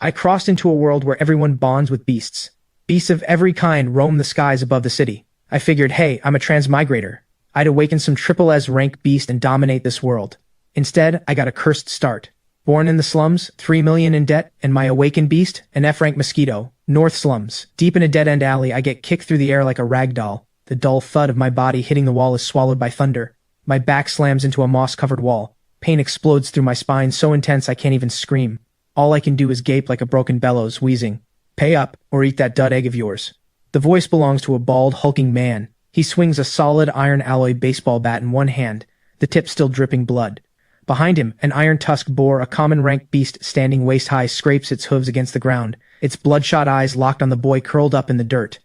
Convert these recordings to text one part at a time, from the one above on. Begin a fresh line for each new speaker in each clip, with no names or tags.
I crossed into a world where everyone bonds with beasts. Beasts of every kind roam the skies above the city. I figured, hey, I'm a transmigrator. I'd awaken some triple S rank beast and dominate this world. Instead, I got a cursed start. Born in the slums, 3 million in debt, and my awakened beast, an F-rank mosquito. North slums. Deep in a dead-end alley, I get kicked through the air like a rag doll. The dull thud of my body hitting the wall is swallowed by thunder. My back slams into a moss-covered wall. Pain explodes through my spine so intense I can't even scream. All I can do is gape like a broken bellows, wheezing. Pay up, or eat that dud egg of yours. The voice belongs to a bald, hulking man. He swings a solid iron alloy baseball bat in one hand, the tip still dripping blood. Behind him, an iron-tusked boar, a common rank beast standing waist-high, scrapes its hooves against the ground, its bloodshot eyes locked on the boy curled up in the dirt.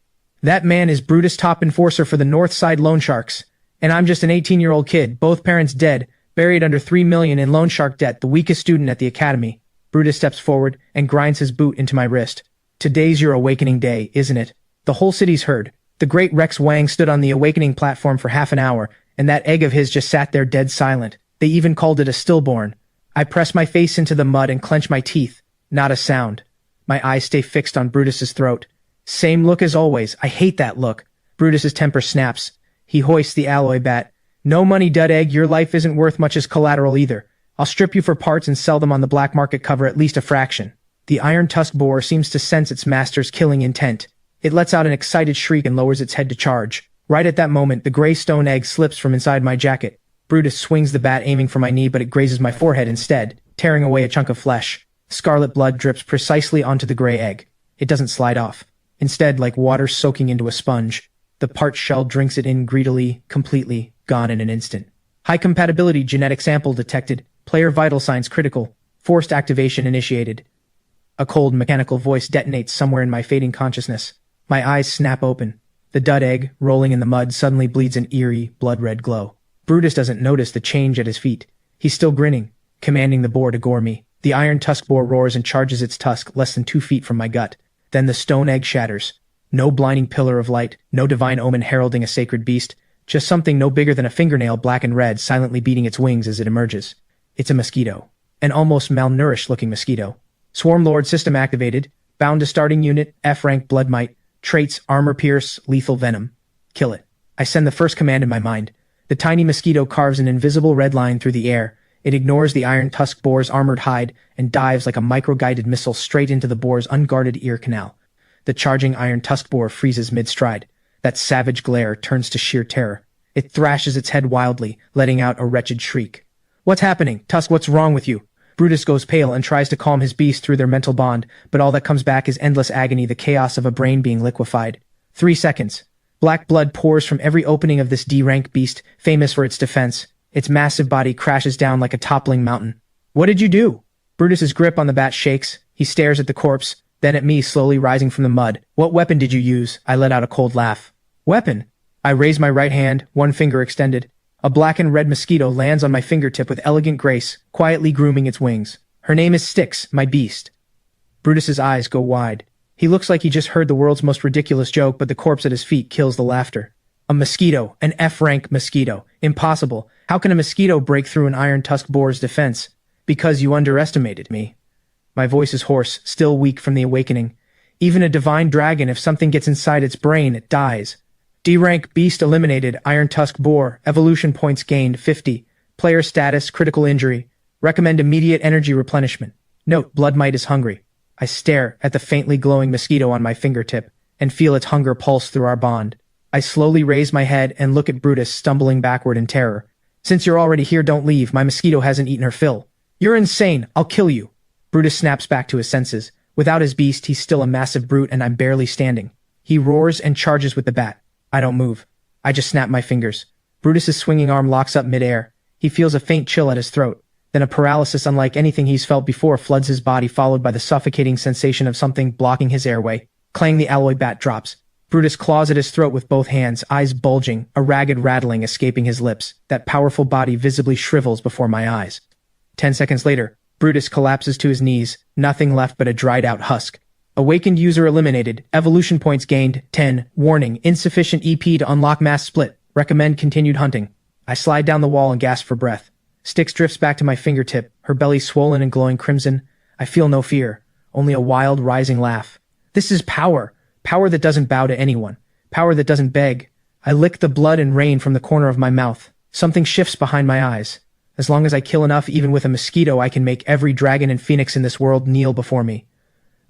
That man is Brutus, top enforcer for the North Side Loan Sharks. And I'm just an 18-year-old kid, both parents dead, buried under 3 million in loan shark debt, the weakest student at the academy. Brutus steps forward and grinds his boot into my wrist. Today's your awakening day, isn't it? The whole city's heard. The great Rex Wang stood on the awakening platform for half an hour, and that egg of his just sat there dead silent. They even called it a stillborn. I press my face into the mud and clench my teeth. Not a sound. My eyes stay fixed on Brutus's throat. Same look as always. I hate that look. Brutus's temper snaps. He hoists the alloy bat. No money, dud egg. Your life isn't worth much as collateral either. I'll strip you for parts and sell them on the black market, cover at least a fraction. The iron-tusked boar seems to sense its master's killing intent. It lets out an excited shriek and lowers its head to charge. Right at that moment, the gray stone egg slips from inside my jacket. Brutus swings the bat, aiming for my knee, but it grazes my forehead instead, tearing away a chunk of flesh. Scarlet blood drips precisely onto the gray egg. It doesn't slide off. Instead, like water soaking into a sponge, the parched shell drinks it in greedily, completely, gone in an instant. High compatibility genetic sample detected. Player vital signs critical. Forced activation initiated. A cold mechanical voice detonates somewhere in my fading consciousness. My eyes snap open. The dud egg, rolling in the mud, suddenly bleeds an eerie, blood-red glow. Brutus doesn't notice the change at his feet. He's still grinning, commanding the boar to gore me. The iron-tusked boar roars and charges its tusk less than 2 feet from my gut. Then the stone egg shatters. No blinding pillar of light, no divine omen heralding a sacred beast, just something no bigger than a fingernail, black and red, silently beating its wings as it emerges. It's a mosquito. An almost malnourished-looking mosquito. Swarm Lord system activated. Bound to starting unit, F-rank blood might. Traits, armor pierce, lethal venom. Kill it. I send the first command in my mind. The tiny mosquito carves an invisible red line through the air. It ignores the iron-tusked boar's armored hide and dives like a micro-guided missile straight into the boar's unguarded ear canal. The charging iron-tusked boar freezes mid-stride. That savage glare turns to sheer terror. It thrashes its head wildly, letting out a wretched shriek. What's happening? Tusk, what's wrong with you? Brutus goes pale and tries to calm his beast through their mental bond, but all that comes back is endless agony, the chaos of a brain being liquefied. 3 seconds. Black blood pours from every opening of this D-rank beast, famous for its defense. Its massive body crashes down like a toppling mountain. What did you do? Brutus's grip on the bat shakes. He stares at the corpse, then at me, slowly rising from the mud. What weapon did you use? I let out a cold laugh. Weapon? I raise my right hand, one finger extended. A black and red mosquito lands on my fingertip with elegant grace, quietly grooming its wings. Her name is Styx, my beast. Brutus's eyes go wide. He looks like he just heard the world's most ridiculous joke, but the corpse at his feet kills the laughter. A mosquito, an F-rank mosquito. Impossible. How can a mosquito break through an iron-tusked boar's defense? Because you underestimated me. My voice is hoarse, still weak from the awakening. Even a divine dragon, if something gets inside its brain, it dies. D-rank beast eliminated, iron-tusked boar, evolution points gained, 50. Player status, critical injury. Recommend immediate energy replenishment. Note, blood might is hungry. I stare at the faintly glowing mosquito on my fingertip and feel its hunger pulse through our bond. I slowly raise my head and look at Brutus stumbling backward in terror. Since you're already here, don't leave. My mosquito hasn't eaten her fill. You're insane. I'll kill you. Brutus snaps back to his senses. Without his beast, he's still a massive brute and I'm barely standing. He roars and charges with the bat. I don't move. I just snap my fingers. Brutus's swinging arm locks up midair. He feels a faint chill at his throat. Then a paralysis unlike anything he's felt before floods his body, followed by the suffocating sensation of something blocking his airway. Clang, the alloy bat drops. Brutus claws at his throat with both hands, eyes bulging, a ragged rattling escaping his lips. That powerful body visibly shrivels before my eyes. 10 seconds later, Brutus collapses to his knees, nothing left but a dried-out husk. Awakened user eliminated. Evolution points gained, 10. Warning, insufficient EP to unlock mass split. Recommend continued hunting. I slide down the wall and gasp for breath. Styx drifts back to my fingertip, her belly swollen and glowing crimson. I feel no fear, only a wild, rising laugh. This is power. Power that doesn't bow to anyone. Power that doesn't beg. I lick the blood and rain from the corner of my mouth. Something shifts behind my eyes. As long as I kill enough, even with a mosquito, I can make every dragon and phoenix in this world kneel before me.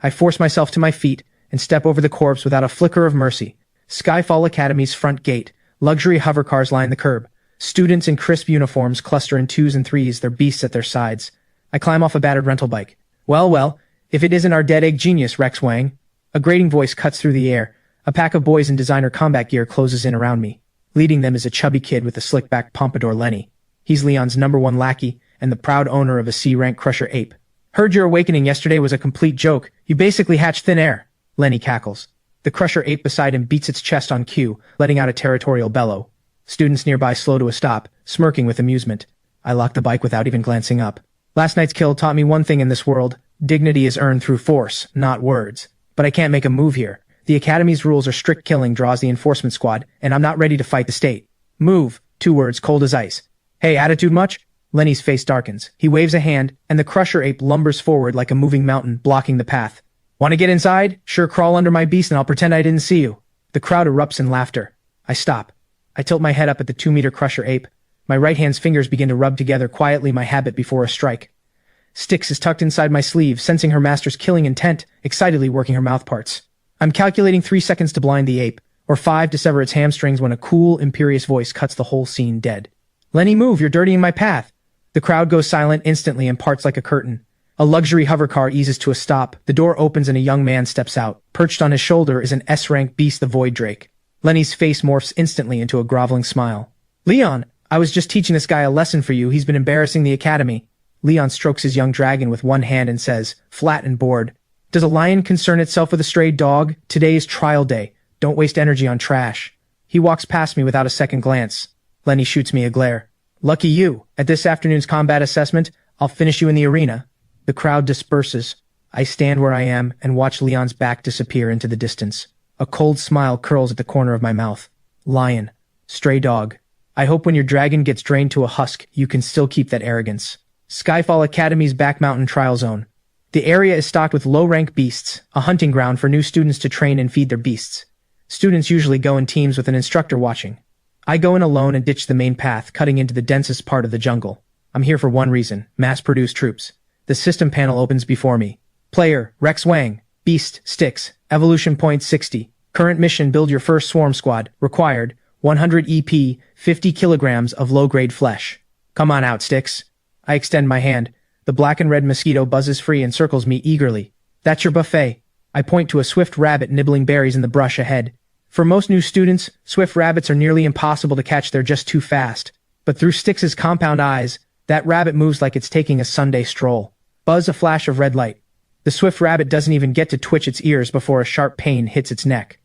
I force myself to my feet and step over the corpse without a flicker of mercy. Skyfall Academy's front gate. Luxury hovercars line the curb. Students in crisp uniforms cluster in twos and threes, their beasts at their sides. I climb off a battered rental bike. Well, if it isn't our dead egg genius, Rex Wang. A grating voice cuts through the air. A pack of boys in designer combat gear closes in around me. Leading them is a chubby kid with a slick-backed pompadour Lenny. He's Leon's #1 lackey and the proud owner of a C-rank crusher ape. Heard your awakening yesterday was a complete joke. You basically hatched thin air. Lenny cackles. The crusher ape beside him beats its chest on cue, letting out a territorial bellow. Students nearby slow to a stop, smirking with amusement. I lock the bike without even glancing up. Last night's kill taught me one thing in this world. Dignity is earned through force, not words. But I can't make a move here. The Academy's rules are strict. Killing draws the enforcement squad, and I'm not ready to fight the state. Move. 2 words, cold as ice. Hey, attitude much? Lenny's face darkens. He waves a hand, and the crusher ape lumbers forward like a moving mountain, blocking the path. Want to get inside? Sure, crawl under my beast and I'll pretend I didn't see you. The crowd erupts in laughter. I stop. I tilt my head up at the 2-meter crusher ape. My right hand's fingers begin to rub together quietly, my habit before a strike. Styx is tucked inside my sleeve, sensing her master's killing intent, excitedly working her mouthparts. I'm calculating 3 seconds to blind the ape, or 5 to sever its hamstrings when a cool, imperious voice cuts the whole scene dead. Lenny, move, you're dirtying my path. The crowd goes silent instantly and parts like a curtain. A luxury hovercar eases to a stop, the door opens and a young man steps out. Perched on his shoulder is an S-rank beast, the Void Drake. Lenny's face morphs instantly into a groveling smile. Leon, I was just teaching this guy a lesson for you. He's been embarrassing the Academy. Leon strokes his young dragon with one hand and says, flat and bored, does a lion concern itself with a stray dog? Today is trial day. Don't waste energy on trash. He walks past me without a second glance. Lenny shoots me a glare. Lucky you. At this afternoon's combat assessment, I'll finish you in the arena. The crowd disperses. I stand where I am and watch Leon's back disappear into the distance. A cold smile curls at the corner of my mouth. Lion. Stray dog. I hope when your dragon gets drained to a husk, you can still keep that arrogance. Skyfall Academy's back mountain trial zone. The area is stocked with low-rank beasts, a hunting ground for new students to train and feed their beasts. Students usually go in teams with an instructor watching. I go in alone and ditch the main path, cutting into the densest part of the jungle. I'm here for one reason, mass-produce troops. The system panel opens before me. Player, Rex Wang. Beast, Styx. Evolution point 60. Current mission, build your first swarm squad. Required, 100 EP, 50 kilograms of low-grade flesh. Come on out, Styx. I extend my hand. The black and red mosquito buzzes free and circles me eagerly. That's your buffet. I point to a swift rabbit nibbling berries in the brush ahead. For most new students, swift rabbits are nearly impossible to catch, they're just too fast. But through Styx's compound eyes, that rabbit moves like it's taking a Sunday stroll. Buzz, a flash of red light. The swift rabbit doesn't even get to twitch its ears before a sharp pain hits its neck.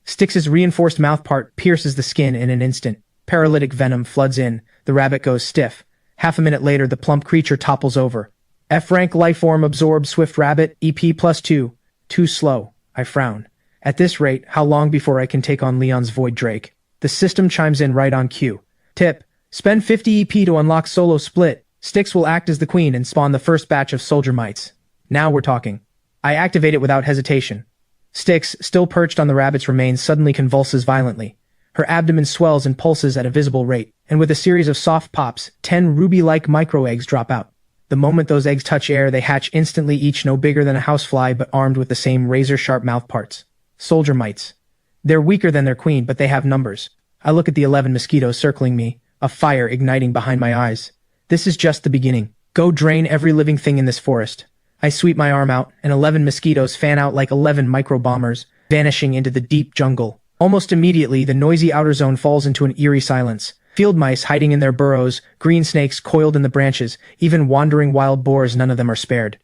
Styx's reinforced mouthpart pierces the skin in an instant. Paralytic venom floods in. The rabbit goes stiff. Half a minute later, the plump creature topples over. F-rank lifeform absorbed, swift rabbit, EP +2. Too slow. I frown. At this rate, how long before I can take on Leon's Void Drake? The system chimes in right on cue. Tip. Spend 50 EP to unlock solo split. Styx will act as the queen and spawn the first batch of soldier mites. Now we're talking. I activate it without hesitation. Styx, still perched on the rabbit's remains, suddenly convulses violently. Her abdomen swells and pulses at a visible rate, and with a series of soft pops, 10 ruby-like micro-eggs drop out. The moment those eggs touch air, they hatch instantly, each no bigger than a housefly but armed with the same razor-sharp mouthparts. Soldier mites. They're weaker than their queen, but they have numbers. I look at the 11 mosquitoes circling me, a fire igniting behind my eyes. This is just the beginning. Go drain every living thing in this forest. I sweep my arm out, and 11 mosquitoes fan out like 11 micro-bombers, vanishing into the deep jungle. Almost immediately, the noisy outer zone falls into an eerie silence. Field mice hiding in their burrows, green snakes coiled in the branches, even wandering wild boars, none of them are spared.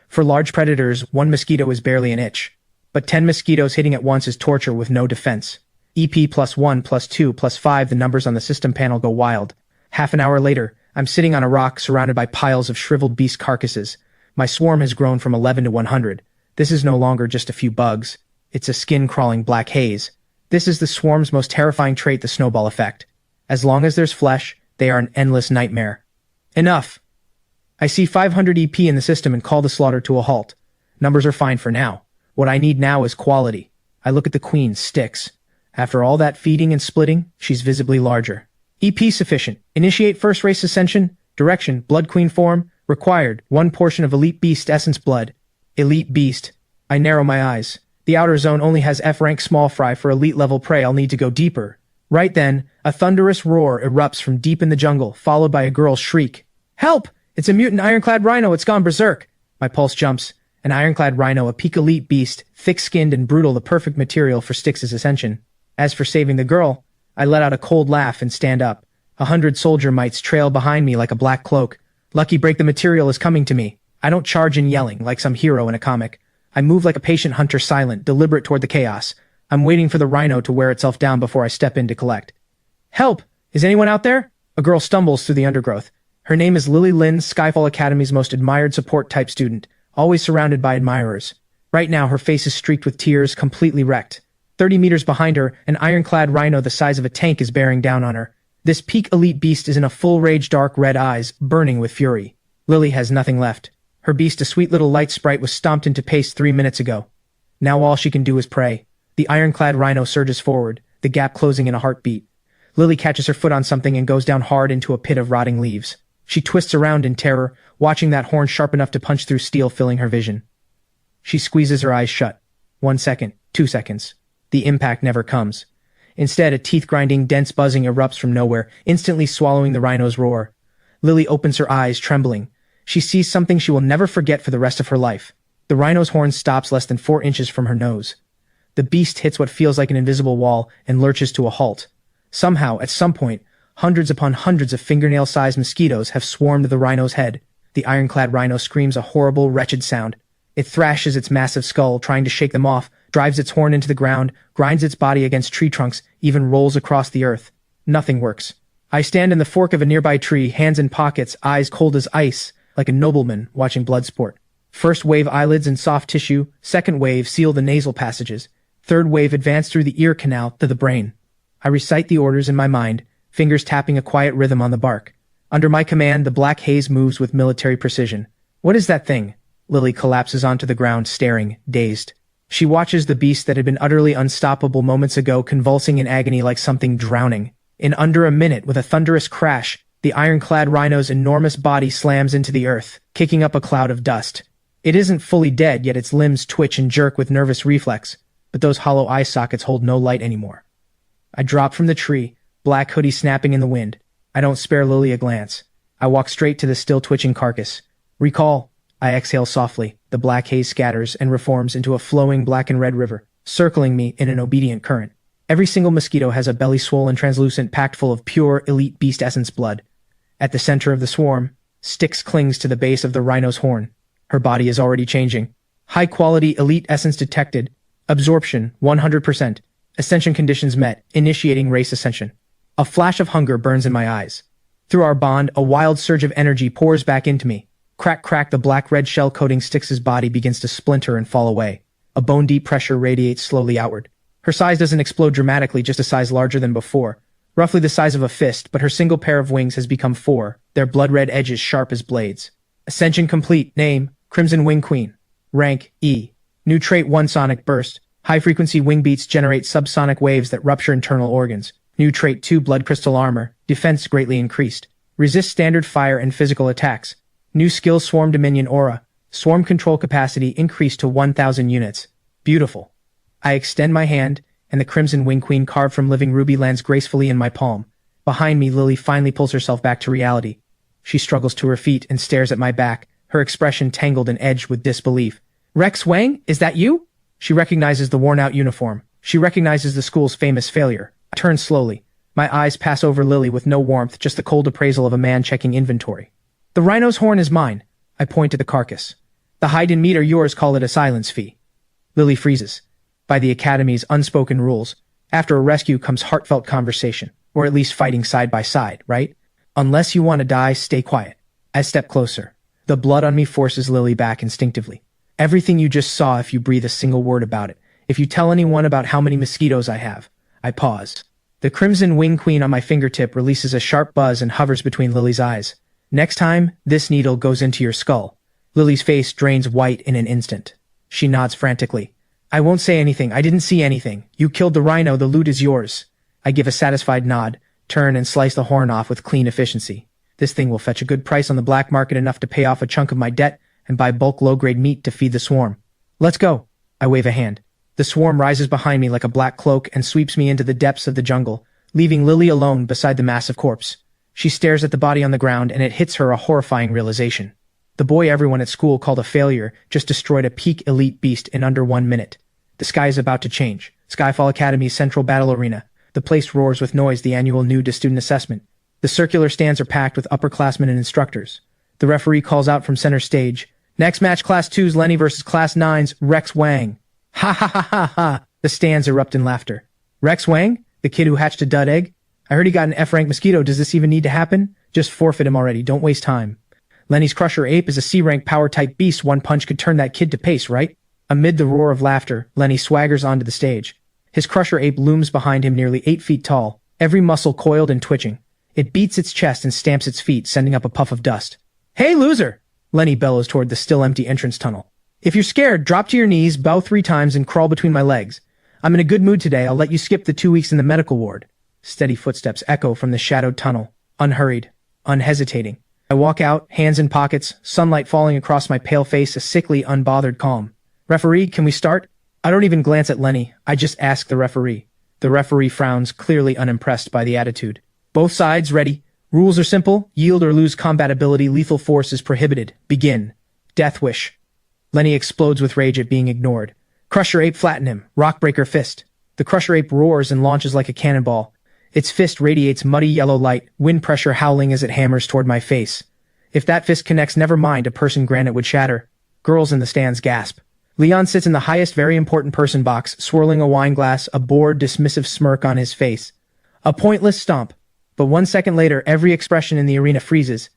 For large predators, one mosquito is barely an itch. But 10 mosquitoes hitting at once is torture with no defense. EP +1, +2, +5, the numbers on the system panel go wild. Half an hour later, I'm sitting on a rock surrounded by piles of shriveled beast carcasses. My swarm has grown from 11 to 100. This is no longer just a few bugs. It's a skin-crawling black haze. This is the swarm's most terrifying trait, the snowball effect. As long as there's flesh, they are an endless nightmare. Enough! I see 500 EP in the system and call the slaughter to a halt. Numbers are fine for now. What I need now is quality. I look at the queen, Styx. After all that feeding and splitting, she's visibly larger. EP sufficient. Initiate first race ascension. Direction, Blood Queen form. Required, 1 portion of Elite Beast Essence Blood. Elite Beast. I narrow my eyes. The outer zone only has F-rank small fry for elite level prey. I'll need to go deeper. Right then, a thunderous roar erupts from deep in the jungle, followed by a girl's shriek. Help! It's a mutant ironclad rhino, it's gone berserk! My pulse jumps. An ironclad rhino, a peak elite beast, thick-skinned and brutal, the perfect material for Styx's ascension. As for saving the girl, I let out a cold laugh and stand up. 100 soldier mites trail behind me like a black cloak. Lucky break, the material is coming to me. I don't charge in yelling like some hero in a comic. I move like a patient hunter, silent, deliberate toward the chaos. I'm waiting for the rhino to wear itself down before I step in to collect. Help! Is anyone out there? A girl stumbles through the undergrowth. Her name is Lily Lynn, Skyfall Academy's most admired support-type student, always surrounded by admirers. Right now, her face is streaked with tears, completely wrecked. 30 meters behind her, an ironclad rhino the size of a tank is bearing down on her. This peak elite beast is in a full rage, dark red eyes, burning with fury. Lily has nothing left. Her beast, a sweet little light sprite, was stomped into paste 3 minutes ago. Now all she can do is pray. The ironclad rhino surges forward, the gap closing in a heartbeat. Lily catches her foot on something and goes down hard into a pit of rotting leaves. She twists around in terror, watching that horn sharp enough to punch through steel filling her vision. She squeezes her eyes shut. 1 second, 2 seconds. The impact never comes. Instead, a teeth-grinding, dense buzzing erupts from nowhere, instantly swallowing the rhino's roar. Lily opens her eyes, trembling. She sees something she will never forget for the rest of her life. The rhino's horn stops less than 4 inches from her nose. The beast hits what feels like an invisible wall and lurches to a halt. Somehow, at some point, hundreds upon hundreds of fingernail-sized mosquitoes have swarmed the rhino's head. The ironclad rhino screams a horrible, wretched sound. It thrashes its massive skull, trying to shake them off, drives its horn into the ground, grinds its body against tree trunks, even rolls across the earth. Nothing works. I stand in the fork of a nearby tree, hands in pockets, eyes cold as ice, like a nobleman watching blood sport. First wave eyelids and soft tissue, second wave seal the nasal passages, third wave advance through the ear canal to the brain. I recite the orders in my mind, fingers tapping a quiet rhythm on the bark. Under my command, the black haze moves with military precision. What is that thing? Lily collapses onto the ground, staring, dazed. She watches the beast that had been utterly unstoppable moments ago convulsing in agony like something drowning. In under a minute, with a thunderous crash, the ironclad rhino's enormous body slams into the earth, kicking up a cloud of dust. It isn't fully dead, yet its limbs twitch and jerk with nervous reflex, but those hollow eye sockets hold no light anymore. I drop from the tree, black hoodie snapping in the wind. I don't spare Lily a glance. I walk straight to the still twitching carcass. Recall. I exhale softly. The black haze scatters and reforms into a flowing black and red river, circling me in an obedient current. Every single mosquito has a belly swollen, translucent, packed full of pure, elite beast essence blood. At the center of the swarm, Styx clings to the base of the rhino's horn. Her body is already changing. High-quality, elite essence detected. Absorption, 100%. Ascension conditions met, initiating race ascension. A flash of hunger burns in my eyes. Through our bond, a wild surge of energy pours back into me. Crack, crack, the black-red shell coating Styx's body begins to splinter and fall away. A bone-deep pressure radiates slowly outward. Her size doesn't explode dramatically, just a size larger than before. Roughly the size of a fist, but her single pair of wings has become 4, their blood-red edges sharp as blades. Ascension complete. Name, Crimson Wing Queen. Rank, E. New trait, 1 sonic burst. High-frequency wing beats generate subsonic waves that rupture internal organs. New trait, 2 blood crystal armor. Defense greatly increased. Resist standard fire and physical attacks. New skill, Swarm Dominion Aura. Swarm control capacity increased to 1,000 units. Beautiful. I extend my hand, and the Crimson Wing Queen carved from living ruby lands gracefully in my palm. Behind me, Lily finally pulls herself back to reality. She struggles to her feet and stares at my back, her expression tangled and edged with disbelief. Rex Wang, is that you? She recognizes the worn-out uniform. She recognizes the school's famous failure. I turn slowly. My eyes pass over Lily with no warmth, just the cold appraisal of a man checking inventory. The rhino's horn is mine. I point to the carcass. The hide and meat are yours, call it a silence fee. Lily freezes. By the Academy's unspoken rules, after a rescue comes heartfelt conversation, or at least fighting side by side, right? Unless you want to die, stay quiet. I step closer. The blood on me forces Lily back instinctively. Everything you just saw, if you breathe a single word about it. If you tell anyone about how many mosquitoes I have. I pause. The Crimson Wing Queen on my fingertip releases a sharp buzz and hovers between Lily's eyes. Next time, this needle goes into your skull. Lily's face drains white in an instant. She nods frantically. I won't say anything. I didn't see anything. You killed the rhino. The loot is yours. I give a satisfied nod, turn and slice the horn off with clean efficiency. This thing will fetch a good price on the black market, enough to pay off a chunk of my debt and buy bulk low-grade meat to feed the swarm. Let's go. I wave a hand. The swarm rises behind me like a black cloak and sweeps me into the depths of the jungle, leaving Lily alone beside the massive corpse. She stares at the body on the ground, and it hits her a horrifying realization. The boy everyone at school called a failure just destroyed a peak elite beast in under 1 minute. The sky is about to change. Skyfall Academy's central battle arena. The place roars with noise, the annual new-to-student assessment. The circular stands are packed with upperclassmen and instructors. The referee calls out from center stage, "Next match, Class 2's Lenny versus Class 9's Rex Wang." Ha ha ha ha ha! The stands erupt in laughter. Rex Wang? The kid who hatched a dud egg? I heard he got an F-rank Mosquito. Does this even need to happen? Just forfeit him already. Don't waste time. Lenny's Crusher Ape is a C-rank power-type beast. One punch could turn that kid to paste, right? Amid the roar of laughter, Lenny swaggers onto the stage. His Crusher Ape looms behind him, nearly 8 feet tall, every muscle coiled and twitching. It beats its chest and stamps its feet, sending up a puff of dust. "Hey, loser!" Lenny bellows toward the still-empty entrance tunnel. "If you're scared, drop to your knees, bow 3 times, and crawl between my legs. I'm in a good mood today. I'll let you skip the 2 weeks in the medical ward." Steady footsteps echo from the shadowed tunnel, unhurried, unhesitating. I walk out, hands in pockets, sunlight falling across my pale face, a sickly, unbothered calm. "Referee, can we start?" I don't even glance at Lenny. I just ask the referee. The referee frowns, clearly unimpressed by the attitude. "Both sides ready. Rules are simple. Yield or lose combat ability. Lethal force is prohibited. Begin." Death wish. Lenny explodes with rage at being ignored. Crusher Ape, flatten him. Rockbreaker fist. The Crusher Ape roars and launches like a cannonball. Its fist radiates muddy yellow light, wind pressure howling as it hammers toward my face. If that fist connects, never mind, a person granite would shatter. Girls in the stands gasp. Leon sits in the highest very important person box, swirling a wine glass, a bored, dismissive smirk on his face. A pointless stomp. But 1 second later, every expression in the arena freezes.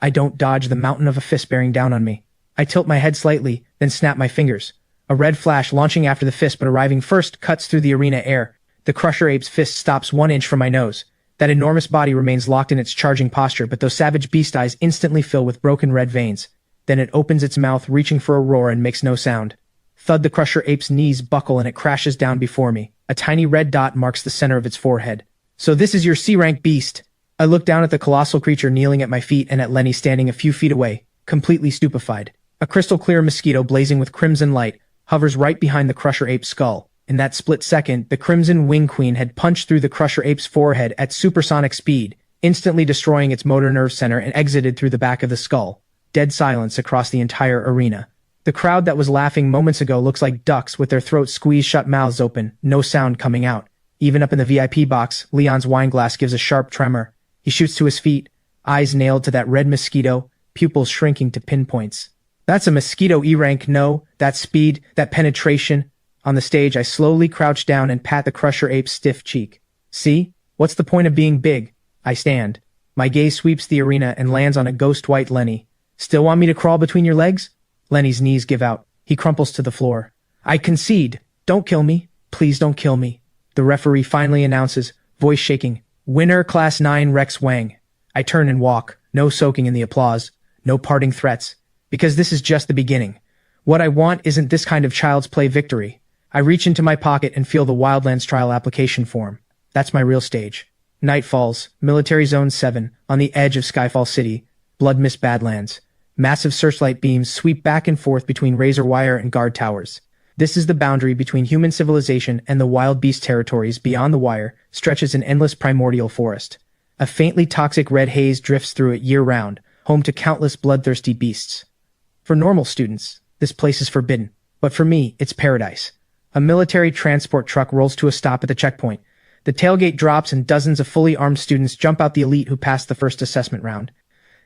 I don't dodge the mountain of a fist bearing down on me. I tilt my head slightly, then snap my fingers. A red flash launching after the fist but arriving first cuts through the arena air. The Crusher Ape's fist stops 1 inch from my nose. That enormous body remains locked in its charging posture, but those savage beast eyes instantly fill with broken red veins. Then it opens its mouth, reaching for a roar, and makes no sound. Thud, the Crusher Ape's knees buckle and it crashes down before me. A tiny red dot marks the center of its forehead. "So this is your C-rank beast." I look down at the colossal creature kneeling at my feet and at Lenny standing a few feet away, completely stupefied. A crystal-clear Mosquito blazing with crimson light hovers right behind the Crusher Ape's skull. In that split second, the Crimson Wing Queen had punched through the Crusher Ape's forehead at supersonic speed, instantly destroying its motor nerve center, and exited through the back of the skull. Dead silence across the entire arena. The crowd that was laughing moments ago looks like ducks with their throats squeezed shut, mouths open, no sound coming out. Even up in the VIP box, Leon's wine glass gives a sharp tremor. He shoots to his feet, eyes nailed to that red Mosquito, pupils shrinking to pinpoints. "That's a Mosquito E-rank, no, that speed, that penetration." On the stage, I slowly crouch down and pat the Crusher Ape's stiff cheek. "See? What's the point of being big?" I stand. My gaze sweeps the arena and lands on a ghost-white Lenny. "Still want me to crawl between your legs?" Lenny's knees give out. He crumples to the floor. "I concede. Don't kill me. Please don't kill me." The referee finally announces, voice shaking, "Winner, Class 9 Rex Wang." I turn and walk, no soaking in the applause, no parting threats. Because this is just the beginning. What I want isn't this kind of child's play victory. I reach into my pocket and feel the Wildlands trial application form. That's my real stage. Night falls, Military Zone 7, on the edge of Skyfall City, Blood Mist Badlands. Massive searchlight beams sweep back and forth between razor wire and guard towers. This is the boundary between human civilization and the wild beast territories. Beyond the wire stretches an endless primordial forest. A faintly toxic red haze drifts through it year-round, home to countless bloodthirsty beasts. For normal students, this place is forbidden, but for me, it's paradise. A military transport truck rolls to a stop at the checkpoint. The tailgate drops and dozens of fully armed students jump out, the elite who passed the first assessment round.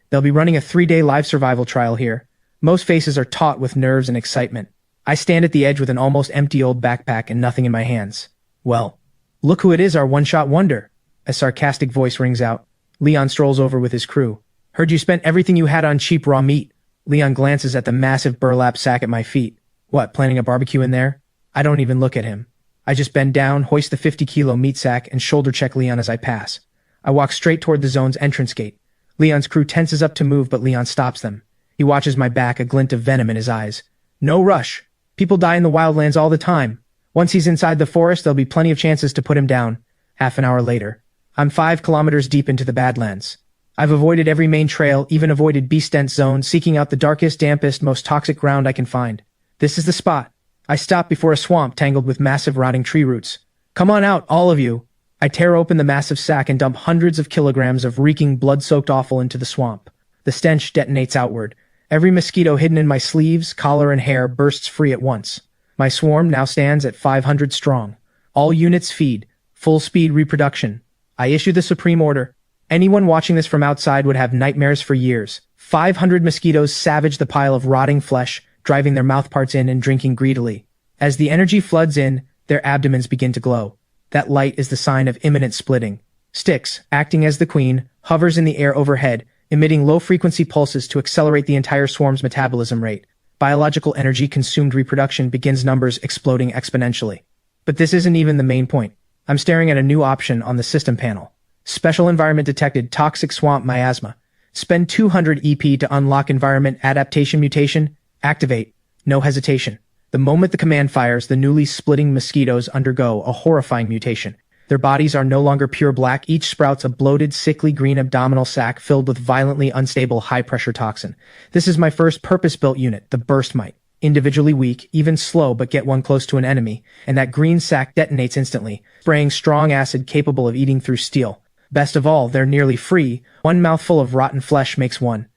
They'll be running a 3-day live survival trial here. Most faces are taut with nerves and excitement. I stand at the edge with an almost empty old backpack and nothing in my hands. "Well, look who it is, our one-shot wonder." A sarcastic voice rings out. Leon strolls over with his crew. "Heard you spent everything you had on cheap raw meat." Leon glances at the massive burlap sack at my feet. "What, planning a barbecue in there?" I don't even look at him. I just bend down, hoist the 50-kilo meat sack, and shoulder check Leon as I pass. I walk straight toward the zone's entrance gate. Leon's crew tenses up to move, but Leon stops them. He watches my back, a glint of venom in his eyes. "No rush." People die in the wildlands all the time. Once he's inside the forest, there'll be plenty of chances to put him down. Half an hour later, I'm 5 kilometers deep into the Badlands. I've avoided every main trail, even avoided beast-dense zones, seeking out the darkest, dampest, most toxic ground I can find. This is the spot. I stop before a swamp tangled with massive rotting tree roots. Come on out, all of you. I tear open the massive sack and dump hundreds of kilograms of reeking, blood-soaked offal into the swamp. The stench detonates outward. Every mosquito hidden in my sleeves, collar, and hair bursts free at once. My swarm now stands at 500 strong. All units feed. Full-speed reproduction. I issue the supreme order. Anyone watching this from outside would have nightmares for years. 500 mosquitoes savage the pile of rotting flesh, driving their mouthparts in and drinking greedily. As the energy floods in, their abdomens begin to glow. That light is the sign of imminent splitting. Styx, acting as the queen, hovers in the air overhead, emitting low-frequency pulses to accelerate the entire swarm's metabolism rate. Biological energy-consumed reproduction begins, numbers exploding exponentially. But this isn't even the main point. I'm staring at a new option on the system panel. Special environment detected, toxic swamp miasma. Spend 200 EP to unlock environment adaptation mutation. Activate. No hesitation. The moment the command fires, the newly splitting mosquitoes undergo a horrifying mutation. Their bodies are no longer pure black. Each sprouts a bloated, sickly green abdominal sac filled with violently unstable high-pressure toxin. This is my first purpose-built unit, the burst mite. Individually weak, even slow, but get one close to an enemy, and that green sac detonates instantly, spraying strong acid capable of eating through steel. Best of all, they're nearly free. One mouthful of rotten flesh makes one.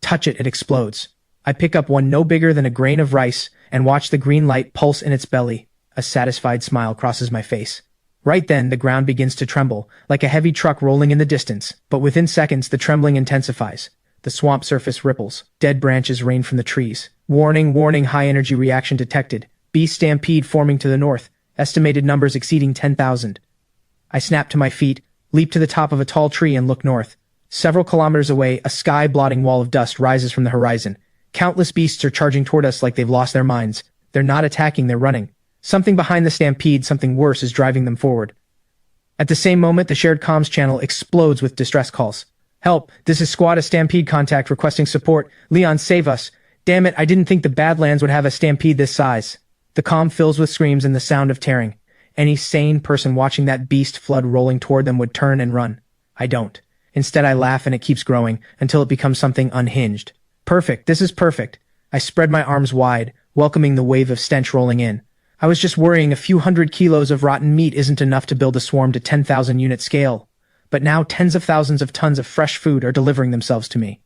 Touch it, it explodes. I pick up one no bigger than a grain of rice and watch the green light pulse in its belly. A satisfied smile crosses my face. Right then, the ground begins to tremble, like a heavy truck rolling in the distance, but within seconds the trembling intensifies. The swamp surface ripples. Dead branches rain from the trees. Warning, warning, high-energy reaction detected. Beast stampede forming to the north, estimated numbers exceeding 10,000. I snap to my feet, leap to the top of a tall tree and look north. Several kilometers away, a sky-blotting wall of dust rises from the horizon. Countless beasts are charging toward us like they've lost their minds. They're not attacking, they're running. Something behind the stampede, something worse, is driving them forward. At the same moment, the shared comms channel explodes with distress calls. Help, this is Squad, a stampede contact requesting support. Leon, save us. Damn it, I didn't think the Badlands would have a stampede this size. The comm fills with screams and the sound of tearing. Any sane person watching that beast flood rolling toward them would turn and run. I don't. Instead, I laugh and it keeps growing until it becomes something unhinged. Perfect, this is perfect. I spread my arms wide, welcoming the wave of stench rolling in. I was just worrying a few hundred kilos of rotten meat isn't enough to build a swarm to 10,000 unit scale. But now tens of thousands of tons of fresh food are delivering themselves to me.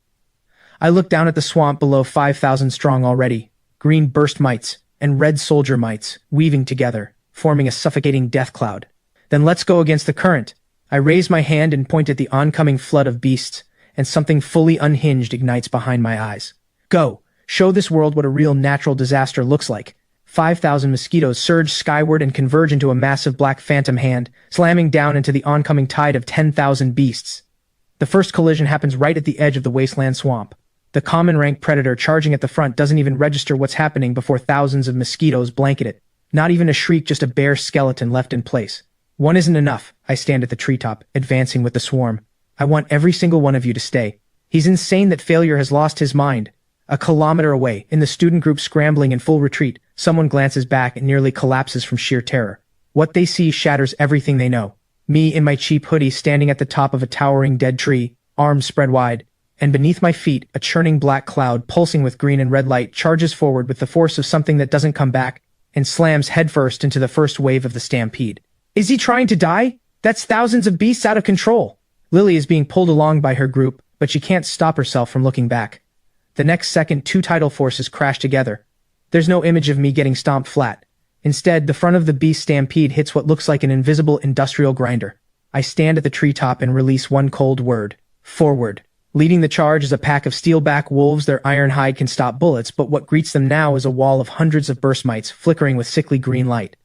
I look down at the swamp below 5,000 strong already. Green burst mites and red soldier mites weaving together, forming a suffocating death cloud. Then let's go against the current. I raise my hand and point at the oncoming flood of beasts, and something fully unhinged ignites behind my eyes. Go! Show this world what a real natural disaster looks like. 5,000 mosquitoes surge skyward and converge into a massive black phantom hand, slamming down into the oncoming tide of 10,000 beasts. The first collision happens right at the edge of the wasteland swamp. The common rank predator charging at the front doesn't even register what's happening before thousands of mosquitoes blanket it. Not even a shriek, just a bare skeleton left in place. One isn't enough. I stand at the treetop, advancing with the swarm. I want every single one of you to stay. He's insane that failure has lost his mind. A kilometer away, in the student group scrambling in full retreat, someone glances back and nearly collapses from sheer terror. What they see shatters everything they know. Me in my cheap hoodie standing at the top of a towering dead tree, arms spread wide, and beneath my feet, a churning black cloud pulsing with green and red light charges forward with the force of something that doesn't come back and slams headfirst into the first wave of the stampede. Is he trying to die? That's thousands of beasts out of control. Lily is being pulled along by her group, but she can't stop herself from looking back. The next second, two tidal forces crash together. There's no image of me getting stomped flat. Instead, the front of the beast stampede hits what looks like an invisible industrial grinder. I stand at the treetop and release one cold word. Forward. Leading the charge is a pack of steelback wolves. Their iron hide can stop bullets, but what greets them now is a wall of hundreds of burst mites flickering with sickly green light.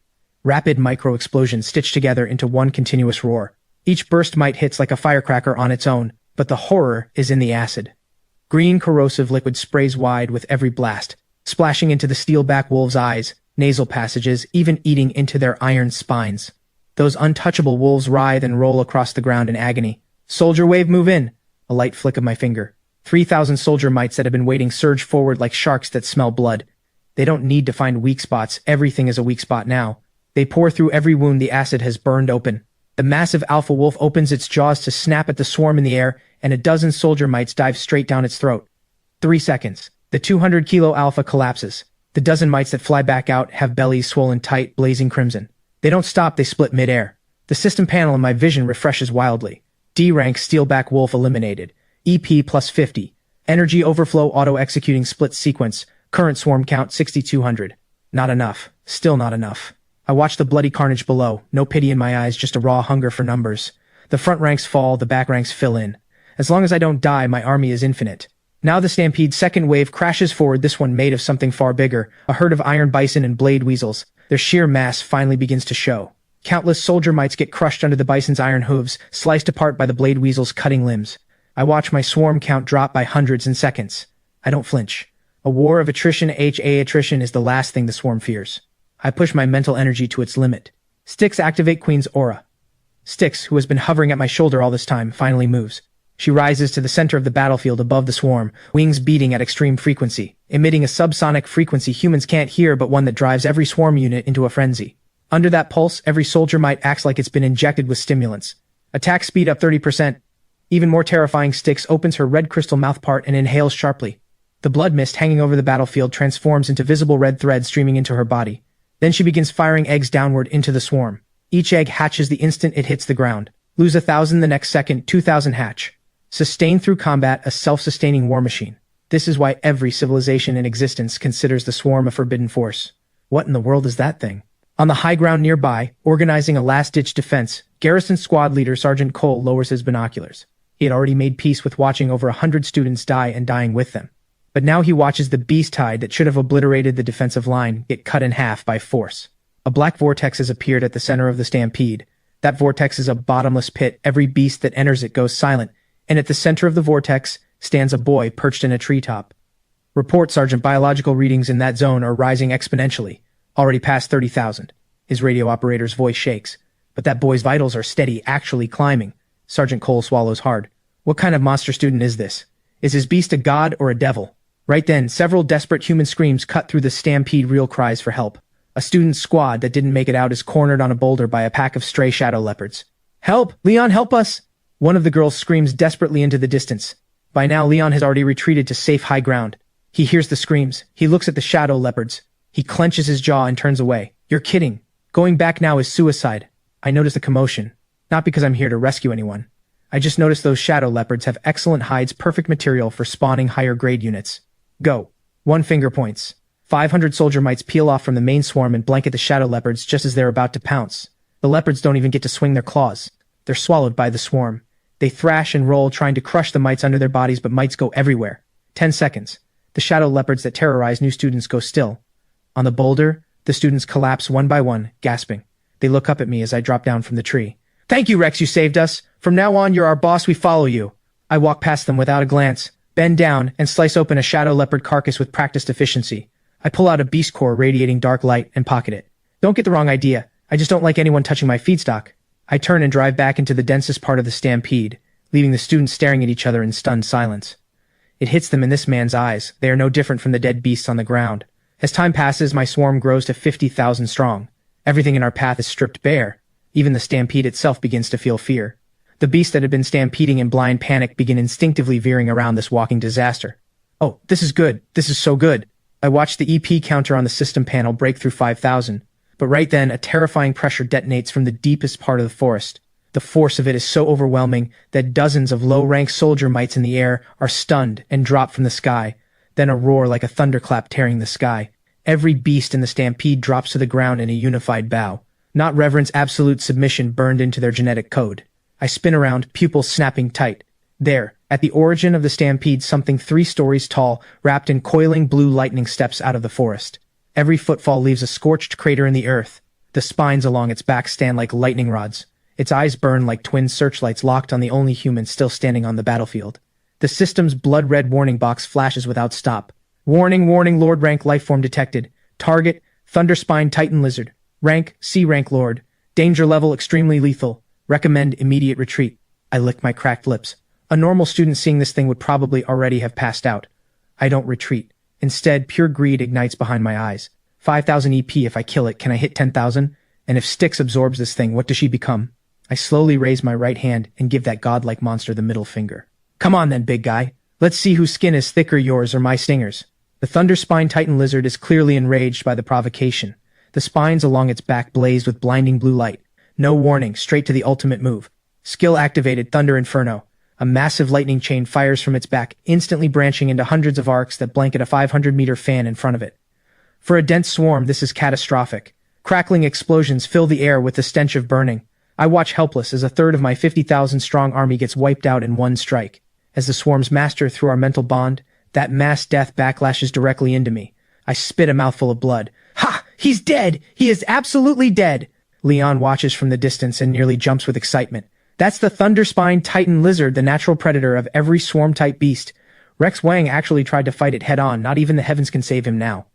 Rapid micro-explosions stitched together into one continuous roar. Each burst mite hits like a firecracker on its own, but the horror is in the acid. Green corrosive liquid sprays wide with every blast, splashing into the steelback wolves' eyes, nasal passages, even eating into their iron spines. Those untouchable wolves writhe and roll across the ground in agony. Soldier wave, move in! A light flick of my finger. 3,000 soldier mites that have been waiting surge forward like sharks that smell blood. They don't need to find weak spots, everything is a weak spot now. They pour through every wound the acid has burned open. The massive alpha wolf opens its jaws to snap at the swarm in the air, and a dozen soldier mites dive straight down its throat. 3 seconds. The 200-kilo alpha collapses. The dozen mites that fly back out have bellies swollen tight, blazing crimson. They don't stop, they split mid-air. The system panel in my vision refreshes wildly. D-rank Steelback Wolf eliminated. EP plus 50. Energy overflow auto-executing split sequence. Current swarm count 6,200. Not enough. Still not enough. I watch the bloody carnage below. No pity in my eyes, just a raw hunger for numbers. The front ranks fall, the back ranks fill in. As long as I don't die, my army is infinite. Now the Stampede's second wave crashes forward, this one made of something far bigger. A herd of iron bison and blade weasels. Their sheer mass finally begins to show. Countless soldier mites get crushed under the bison's iron hooves, sliced apart by the blade weasel's cutting limbs. I watch my swarm count drop by hundreds in seconds. I don't flinch. A war of attrition. Attrition is the last thing the swarm fears. I push my mental energy to its limit. Styx, activate Queen's aura. Styx, who has been hovering at my shoulder all this time, finally moves. She rises to the center of the battlefield above the swarm, wings beating at extreme frequency, emitting a subsonic frequency humans can't hear but one that drives every swarm unit into a frenzy. Under that pulse, every soldier mite acts like it's been injected with stimulants. Attack speed up 30%. Even more terrifying, Styx opens her red crystal mouthpart and inhales sharply. The blood mist hanging over the battlefield transforms into visible red threads streaming into her body. Then she begins firing eggs downward into the swarm. Each egg hatches the instant it hits the ground. Lose 1,000 the next second, 2,000 hatch. Sustained through combat, a self-sustaining war machine. This is why every civilization in existence considers the swarm a forbidden force. What in the world is that thing? On the high ground nearby, organizing a last-ditch defense, Garrison Squad Leader Sergeant Cole lowers his binoculars. He had already made peace with watching over 100 students die and dying with them. But now he watches the beast hide that should have obliterated the defensive line get cut in half by force. A black vortex has appeared at the center of the stampede. That vortex is a bottomless pit. Every beast that enters it goes silent, and at the center of the vortex stands a boy perched in a treetop. Report, Sergeant. Biological readings in that zone are rising exponentially, already past 30,000. His radio operator's voice shakes. But that boy's vitals are steady, actually climbing. Sergeant Cole swallows hard. What kind of monster student is this? Is his beast a god or a devil? Right then, several desperate human screams cut through the stampede, real cries for help. A student squad that didn't make it out is cornered on a boulder by a pack of stray shadow leopards. Help! Leon, help us! One of the girls screams desperately into the distance. By now, Leon has already retreated to safe high ground. He hears the screams. He looks at the shadow leopards. He clenches his jaw and turns away. You're kidding. Going back now is suicide. I notice the commotion. Not because I'm here to rescue anyone. I just noticed those shadow leopards have excellent hides, perfect material for spawning higher grade units. Go. One finger points. 500 soldier mites peel off from the main swarm and blanket the shadow leopards just as they're about to pounce. The leopards don't even get to swing their claws. They're swallowed by the swarm. They thrash and roll, trying to crush the mites under their bodies, but mites go everywhere. 10 seconds. The shadow leopards that terrorize new students go still. On the boulder, the students collapse one by one, gasping. They look up at me as I drop down from the tree. Thank you, Rex, you saved us. From now on, you're our boss, we follow you. I walk past them without a glance, bend down, and slice open a shadow leopard carcass with practiced efficiency. I pull out a beast core radiating dark light and pocket it. Don't get the wrong idea. I just don't like anyone touching my feedstock. I turn and drive back into the densest part of the stampede, leaving the students staring at each other in stunned silence. It hits them in this man's eyes. They are no different from the dead beasts on the ground. As time passes, my swarm grows to 50,000 strong. Everything in our path is stripped bare. Even the stampede itself begins to feel fear. The beasts that had been stampeding in blind panic begin instinctively veering around this walking disaster. Oh, this is good. This is so good. I watch the EP counter on the system panel break through 5,000. But right then, a terrifying pressure detonates from the deepest part of the forest. The force of it is so overwhelming that dozens of low-rank soldier mites in the air are stunned and drop from the sky. Then a roar like a thunderclap tearing the sky. Every beast in the stampede drops to the ground in a unified bow. Not reverence, absolute submission burned into their genetic code. I spin around, pupils snapping tight. There, at the origin of the stampede, something 3 stories tall, wrapped in coiling blue lightning steps out of the forest. Every footfall leaves a scorched crater in the earth. The spines along its back stand like lightning rods. Its eyes burn like twin searchlights locked on the only human still standing on the battlefield. The system's blood-red warning box flashes without stop. Warning, warning, Lord rank lifeform detected. Target, Thunderspine Titan Lizard. Rank, C-rank Lord. Danger level extremely lethal. Recommend immediate retreat. I lick my cracked lips. A normal student seeing this thing would probably already have passed out. I don't retreat. Instead, pure greed ignites behind my eyes. 5,000 EP if I kill it, can I hit 10,000? And if Styx absorbs this thing, what does she become? I slowly raise my right hand and give that godlike monster the middle finger. Come on then, big guy. Let's see whose skin is thicker, yours or my stingers. The Thunder Spine Titan lizard is clearly enraged by the provocation. The spines along its back blazed with blinding blue light. No warning, straight to the ultimate move. Skill activated Thunder Inferno. A massive lightning chain fires from its back, instantly branching into hundreds of arcs that blanket a 500-meter fan in front of it. For a dense swarm, this is catastrophic. Crackling explosions fill the air with the stench of burning. I watch helpless as a third of my 50,000-strong army gets wiped out in one strike. As the swarms master through our mental bond, that mass death backlashes directly into me. I spit a mouthful of blood. Ha! He's dead! He is absolutely dead! Leon watches from the distance and nearly jumps with excitement. That's the Thunderspine Titan lizard, the natural predator of every swarm-type beast. Rex Wang actually tried to fight it head-on, not even the heavens can save him now.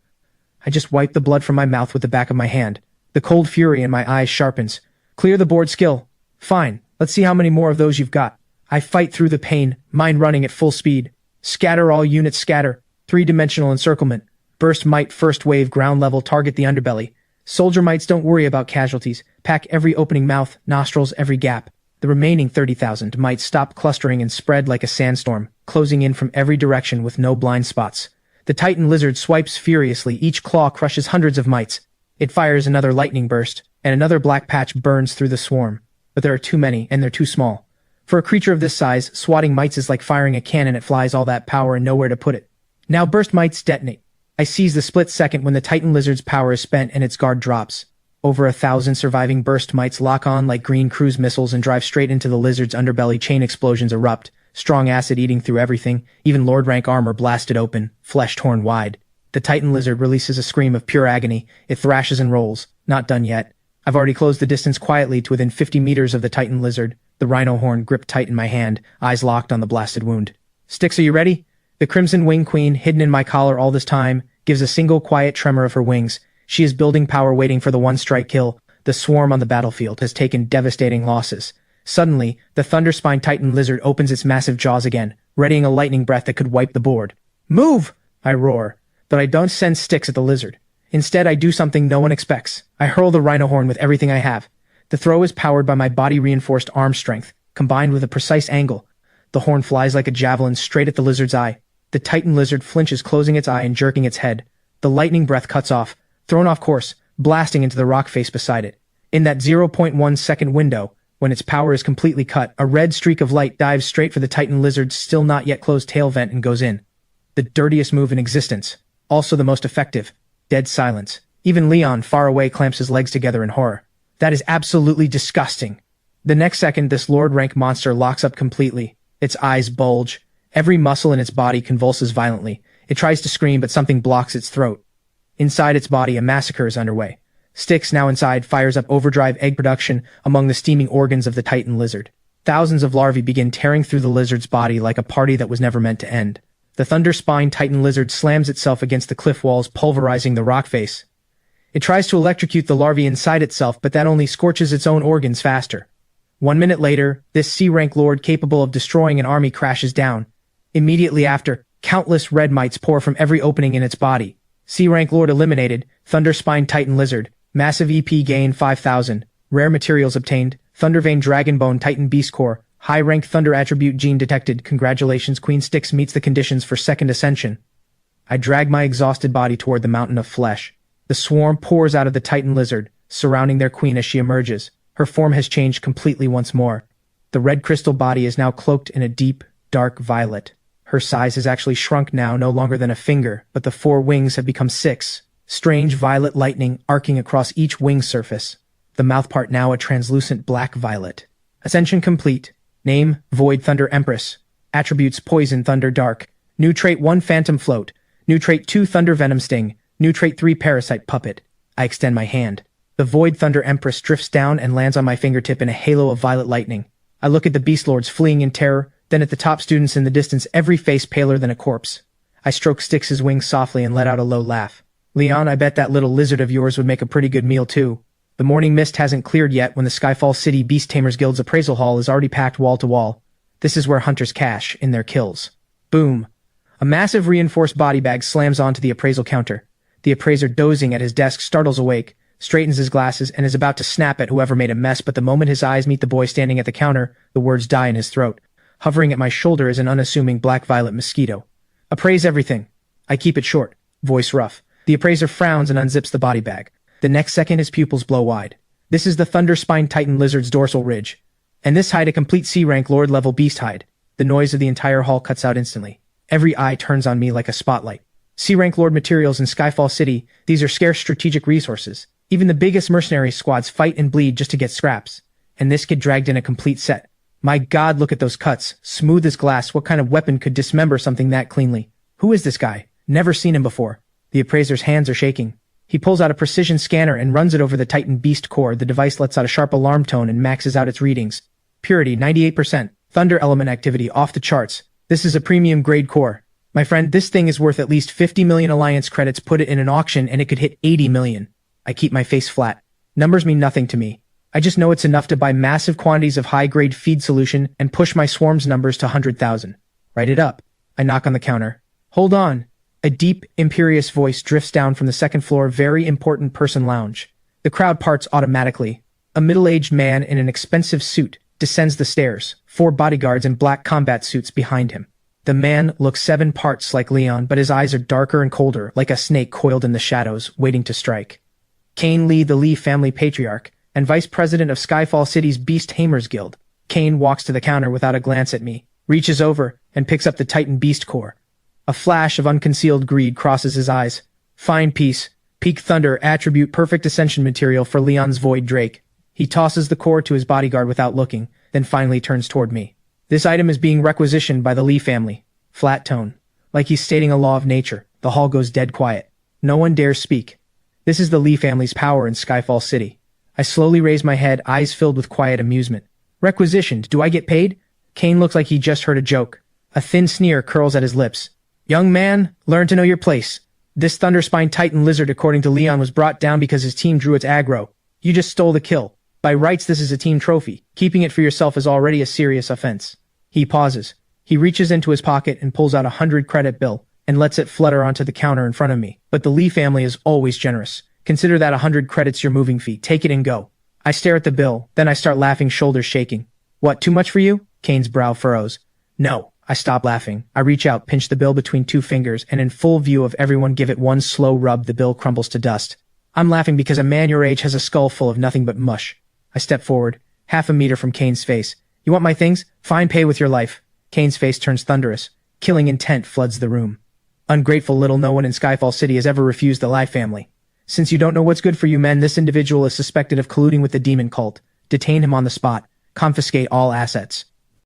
I just wipe the blood from my mouth with the back of my hand. The cold fury in my eyes sharpens. Clear the board skill. Fine, let's see how many more of those you've got. I fight through the pain, mind running at full speed. Scatter all units, scatter. 3-dimensional encirclement. Burst might, first wave, ground level, target the underbelly. Soldier mites, don't worry about casualties. Pack every opening mouth, nostrils, every gap. The remaining 30,000 might stop clustering and spread like a sandstorm, closing in from every direction with no blind spots. The Titan lizard swipes furiously, each claw crushes hundreds of mites. It fires another lightning burst, and another black patch burns through the swarm. But there are too many, and they're too small. For a creature of this size, swatting mites is like firing a cannon. It flies all that power and nowhere to put it. Now burst mites detonate. I seize the split second when the Titan lizard's power is spent and its guard drops. Over 1,000 surviving burst mites lock on like green cruise missiles and drive straight into the lizard's underbelly. Chain explosions erupt, strong acid eating through everything, even Lord rank armor blasted open, flesh torn wide. The Titan lizard releases a scream of pure agony. It thrashes and rolls. Not done yet. I've already closed the distance quietly to within 50 meters of the Titan lizard, the rhino horn gripped tight in my hand, eyes locked on the blasted wound. Styx, are you ready? The Crimson Wing Queen, hidden in my collar all this time, gives a single quiet tremor of her wings. She is building power, waiting for the one-strike kill. The swarm on the battlefield has taken devastating losses. Suddenly, the Thunderspine Titan lizard opens its massive jaws again, readying a lightning breath that could wipe the board. Move! I roar. But I don't send Styx at the lizard. Instead, I do something no one expects. I hurl the rhino horn with everything I have. The throw is powered by my body-reinforced arm strength, combined with a precise angle. The horn flies like a javelin straight at the lizard's eye. The Titan lizard flinches, closing its eye and jerking its head. The lightning breath cuts off, thrown off course, blasting into the rock face beside it. In that 0.1 second window, when its power is completely cut, a red streak of light dives straight for the Titan lizard's still not yet closed tail vent and goes in. The dirtiest move in existence. Also the most effective. Dead silence. Even Leon, far away, clamps his legs together in horror. That is absolutely disgusting. The next second, this Lord rank monster locks up completely. Its eyes bulge. Every muscle in its body convulses violently. It tries to scream, but something blocks its throat. Inside its body, a massacre is underway. Styx, now inside, fires up overdrive egg production among the steaming organs of the Titan lizard. Thousands of larvae begin tearing through the lizard's body like a party that was never meant to end. The Thunderspine Titan lizard slams itself against the cliff walls, pulverizing the rock face. It tries to electrocute the larvae inside itself, but that only scorches its own organs faster. 1 minute later, this C-rank lord capable of destroying an army crashes down. Immediately after, countless red mites pour from every opening in its body. C-rank lord eliminated, Thunderspine Titan lizard, massive EP gain 5,000, rare materials obtained, Thundervein Dragonbone Titan Beast Core, high-rank Thunder attribute gene detected. Congratulations, Queen Styx meets the conditions for second ascension. I drag my exhausted body toward the mountain of flesh. The swarm pours out of the Titan lizard, surrounding their queen as she emerges. Her form has changed completely once more. The red crystal body is now cloaked in a deep, dark violet. Her size has actually shrunk now, no longer than a finger, but the 4 wings have become 6. Strange violet lightning arcing across each wing surface. The mouthpart now a translucent black violet. Ascension complete. Name, Void Thunder Empress. Attributes, Poison Thunder Dark. New trait 1, Phantom Float. New trait 2, Thunder Venom Sting. New trait 3, Parasite Puppet. I extend my hand. The Void Thunder Empress drifts down and lands on my fingertip in a halo of violet lightning. I look at the Beast Lords fleeing in terror, then at the top students in the distance, every face paler than a corpse. I stroke Styx's wings softly and let out a low laugh. Leon, I bet that little lizard of yours would make a pretty good meal too. The morning mist hasn't cleared yet when the Skyfall City Beast Tamers Guild's appraisal hall is already packed wall to wall. This is where hunters cash in their kills. Boom. A massive reinforced body bag slams onto the appraisal counter. The appraiser dozing at his desk startles awake, straightens his glasses, and is about to snap at whoever made a mess, but the moment his eyes meet the boy standing at the counter, the words die in his throat. Hovering at my shoulder is an unassuming black-violet mosquito. Appraise everything. I keep it short, voice rough. The appraiser frowns and unzips the body bag. The next second his pupils blow wide. This is the Thunder-Spine Titan Lizard's dorsal ridge. And this hide a complete C-rank Lord-level beast hide. The noise of the entire hall cuts out instantly. Every eye turns on me like a spotlight. C-rank Lord materials in Skyfall City, these are scarce strategic resources. Even the biggest mercenary squads fight and bleed just to get scraps. And this kid dragged in a complete set. My God, look at those cuts. Smooth as glass. What kind of weapon could dismember something that cleanly? Who is this guy? Never seen him before. The appraiser's hands are shaking. He pulls out a precision scanner and runs it over the Titan Beast core. The device lets out a sharp alarm tone and maxes out its readings. Purity, 98%. Thunder element activity, off the charts. This is a premium grade core. My friend, this thing is worth at least 50 million Alliance credits. Put it in an auction and it could hit 80 million. I keep my face flat. Numbers mean nothing to me. I just know it's enough to buy massive quantities of high-grade feed solution and push my swarm's numbers to 100,000. Write it up. I knock on the counter. Hold on. A deep, imperious voice drifts down from the second floor very important person lounge. The crowd parts automatically. A middle-aged man in an expensive suit descends the stairs, 4 bodyguards in black combat suits behind him. The man looks 7 parts like Leon, but his eyes are darker and colder, like a snake coiled in the shadows, waiting to strike. Kane Lee, the Lee family patriarch, and vice president of Skyfall City's Beast Hamers Guild. Kane walks to the counter without a glance at me, reaches over, and picks up the Titan Beast core. A flash of unconcealed greed crosses his eyes. Fine piece, peak thunder, attribute, perfect ascension material for Leon's Void Drake. He tosses the core to his bodyguard without looking, then finally turns toward me. This item is being requisitioned by the Lee family. Flat tone. Like he's stating a law of nature. The hall goes dead quiet. No one dares speak. This is the Lee family's power in Skyfall City. I slowly raise my head, eyes filled with quiet amusement. Requisitioned, do I get paid? Kane looks like he just heard a joke. A thin sneer curls at his lips. Young man, learn to know your place. This Thunderspine Titan Lizard, according to Leon, was brought down because his team drew its aggro. You just stole the kill. By rights, this is a team trophy. Keeping it for yourself is already a serious offense. He pauses. He reaches into his pocket and pulls out a 100-credit bill and lets it flutter onto the counter in front of me. But the Lee family is always generous. Consider that 100 credits your moving fee. Take it and go. I stare at the bill, then I start laughing, shoulders shaking. What, too much for you? Kane's brow furrows. No. I stop laughing. I reach out, pinch the bill between 2 fingers, and in full view of everyone give it one slow rub. The bill crumbles to dust. I'm laughing because a man your age has a skull full of nothing but mush. I step forward, half a meter from Kane's face. You want my things? Fine, pay with your life. Kane's face turns thunderous. Killing intent floods the room. Ungrateful little, no one in Skyfall City has ever refused the Lie family. Since you don't know what's good for you men, this individual is suspected of colluding with the demon cult. Detain him on the spot. Confiscate all assets.